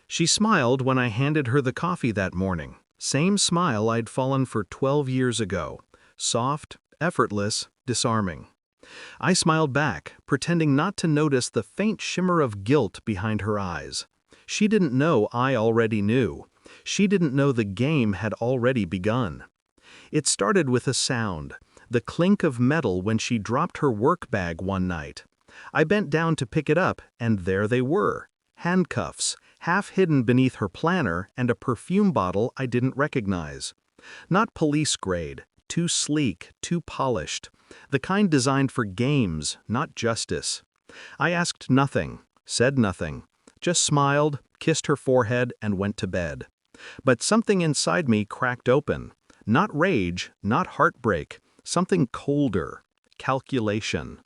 She smiled when I handed her the coffee that morning. Same smile I'd fallen for 12 years ago. Soft, effortless, disarming. I smiled back, pretending not to notice the faint shimmer of guilt behind her eyes. She didn't know I already knew. She didn't know the game had already begun. It started with a sound, the clink of metal when she dropped her work bag one night. I bent down to pick it up, and there they were. Handcuffs, half hidden beneath her planner, and a perfume bottle I didn't recognize. Not police grade, too sleek, too polished. The kind designed for games, not justice. I asked nothing, said nothing, just smiled, kissed her forehead, and went to bed. But something inside me cracked open. Not rage, not heartbreak, something colder. Calculation.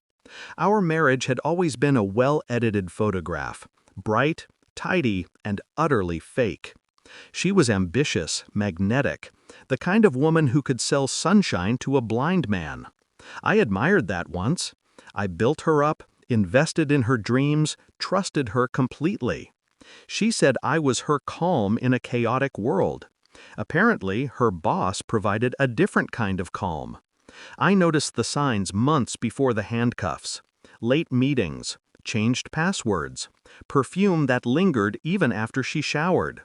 Our marriage had always been a well-edited photograph. Bright, tidy, and utterly fake. She was ambitious, magnetic, the kind of woman who could sell sunshine to a blind man. I admired that once. I built her up, invested in her dreams, trusted her completely. She said I was her calm in a chaotic world. Apparently, her boss provided a different kind of calm. I noticed the signs months before the handcuffs. Late meetings, changed passwords, perfume that lingered even after she showered.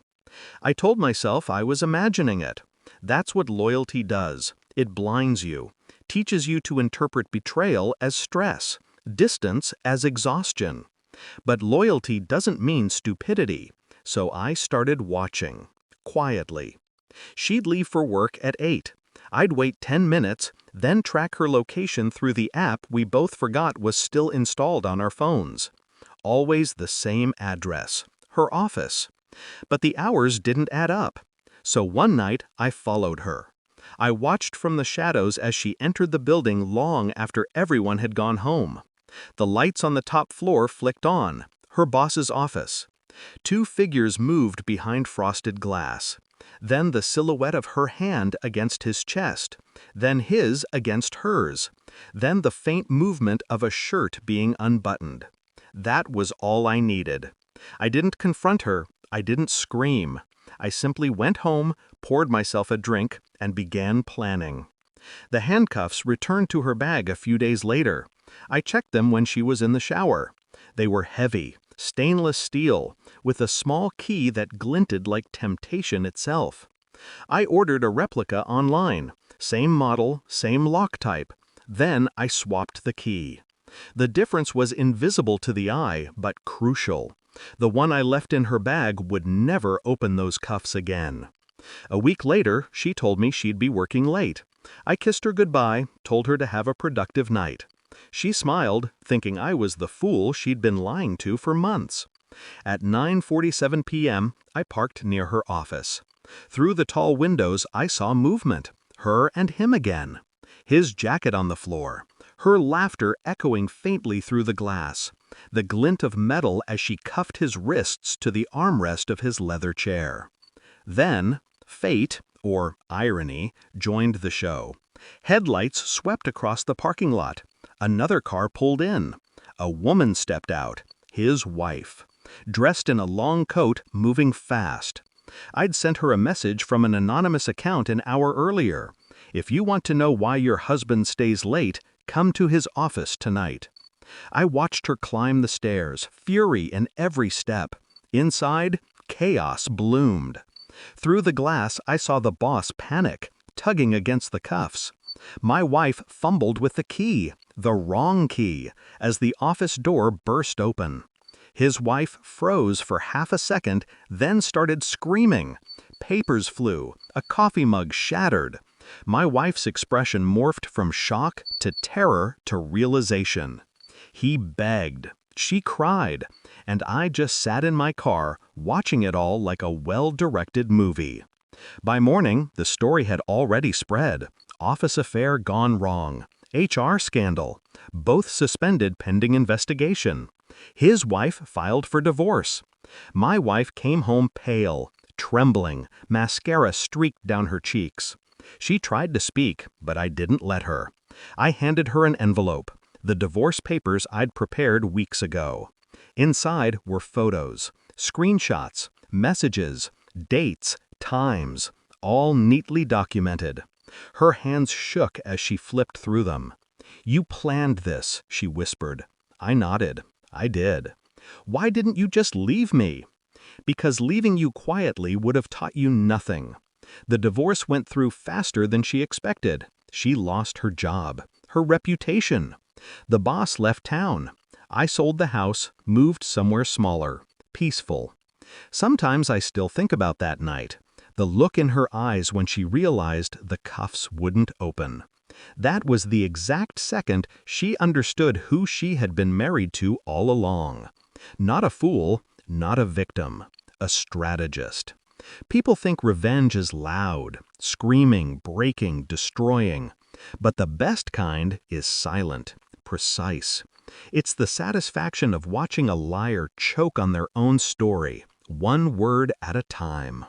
I told myself I was imagining it. That's what loyalty does. It blinds you, teaches you to interpret betrayal as stress, distance as exhaustion. But loyalty doesn't mean stupidity, so I started watching, quietly. She'd leave for work at 8. I'd wait 10 minutes, then track her location through the app we both forgot was still installed on our phones. Always the same address, her office. But the hours didn't add up. So one night, I followed her. I watched from the shadows as she entered the building long after everyone had gone home. The lights on the top floor flicked on, her boss's office. 2 figures moved behind frosted glass. Then the silhouette of her hand against his chest. Then his against hers. Then the faint movement of a shirt being unbuttoned. That was all I needed. I didn't confront her. I didn't scream. I simply went home, poured myself a drink, and began planning. The handcuffs returned to her bag a few days later. I checked them when she was in the shower. They were heavy, stainless steel, with a small key that glinted like temptation itself. I ordered a replica online, same model, same lock type. Then I swapped the key. The difference was invisible to the eye, but crucial. The one I left in her bag would never open those cuffs again. A week later, she told me she'd be working late. I kissed her goodbye, told her to have a productive night. She smiled, thinking I was the fool she'd been lying to for months. At 9:47 p.m., I parked near her office. Through the tall windows, I saw movement. Her and him again. His jacket on the floor. Her laughter echoing faintly through the glass. The glint of metal as she cuffed his wrists to the armrest of his leather chair. Then, fate, or irony, joined the show. Headlights swept across the parking lot. Another car pulled in. A woman stepped out, his wife, dressed in a long coat, moving fast. I'd sent her a message from an anonymous account an hour earlier. If you want to know why your husband stays late, come to his office tonight. I watched her climb the stairs, fury in every step. Inside, chaos bloomed. Through the glass, I saw the boss panic, tugging against the cuffs. My wife fumbled with the key, the wrong key, as the office door burst open. His wife froze for half a second, then started screaming. Papers flew, a coffee mug shattered. My wife's expression morphed from shock to terror to realization. He begged, she cried, and I just sat in my car, watching it all like a well-directed movie. By morning, the story had already spread. Office affair gone wrong. HR scandal. Both suspended pending investigation. His wife filed for divorce. My wife came home pale, trembling, mascara streaked down her cheeks. She tried to speak, but I didn't let her. I handed her an envelope, the divorce papers I'd prepared weeks ago. Inside were photos, screenshots, messages, dates, times, all neatly documented. Her hands shook as she flipped through them. "You planned this," she whispered. I nodded. I did. "Why didn't you just leave me?" "Because leaving you quietly would have taught you nothing." The divorce went through faster than she expected. She lost her job, her reputation. The boss left town. I sold the house, moved somewhere smaller, peaceful. Sometimes I still think about that night. The look in her eyes when she realized the cuffs wouldn't open. That was the exact second she understood who she had been married to all along. Not a fool, not a victim, a strategist. People think revenge is loud, screaming, breaking, destroying. But the best kind is silent, precise. It's the satisfaction of watching a liar choke on their own story, one word at a time.